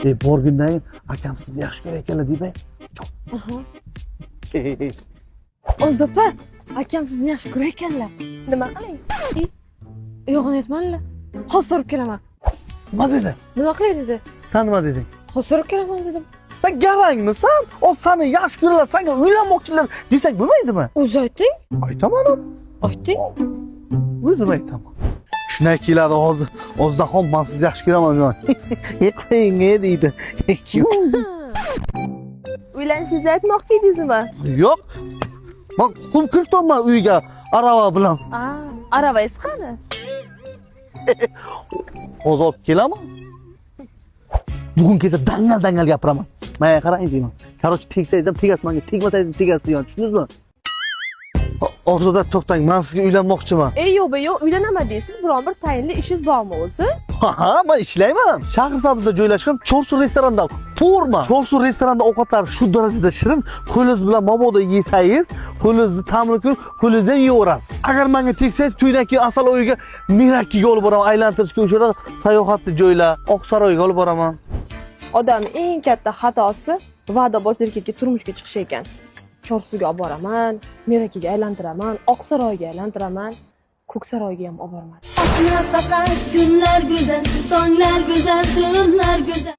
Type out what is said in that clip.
Borgundan keyin akam sizni yaxshi ko'rar ekanlar deyman. O'zda opa, akam sizni yaxshi ko'rar ekanlar. Nima qiling? Yo'g'ini aytmanlar. Hozir olib kelaman. Nima dedi? Nima qilay dedi? Sen nima deding? Hozir olib kelaman dedim. Sen garangmisan? O seni yaxshi ko'ralar, senga uylanmoqchilar desak bo'lmaydimi? O'zi ayting. Aytaman. Ayting. O'zim aytaman. Shunday keladi hozir. O'zidaxon men sizni yaxshi ko'raman. Qo'ying deydi. Uylanishingizni aytmoqchi edingizmi? Yo'q. Men qum kiribman uyga arava bilan. Arabangiz qani? Hozir olib kelaman. Bugun kelsa dangal gapiraman. Menga qarang deyman. Короче, tegsangiz ham tegasiz, menga tegmasangiz ham tegasiz degan, tushundingizmi? Hozirda to'xtang, men sizga uylanmoqchiman. Yo'q, uylanaman deysiz. Biron bir tayinli ishingiz bormi o'zi? Ha, men ishlayman. Shahrisabzda joylashgan Chorsu restoranda forma. Chorsu restoranda ovqatlar shu darajada shirin, qo'lingiz bilan mabodo yesangiz, qo'lingizni ta'mini ko'rib, qo'lingizdan yeyaverasiz. Agar menga tegsangiz, to'ydan keyin Asal o'yiga Mirakkiga olib boraman, aylantirishga o'sha sayohatli joylar, Oqsaroyga olib boraman. Odamning eng katta xatosi va'da bosib erkakka turmushga chiqish ekan. Chorsuga olib boraman, Merakiga aylantiraman, Oqsaroyga aylantiraman, Ko'ksaroyga ham olib bormadim. Faqat kunlar go'zal, tonglar go'zal, tunlar go'zal.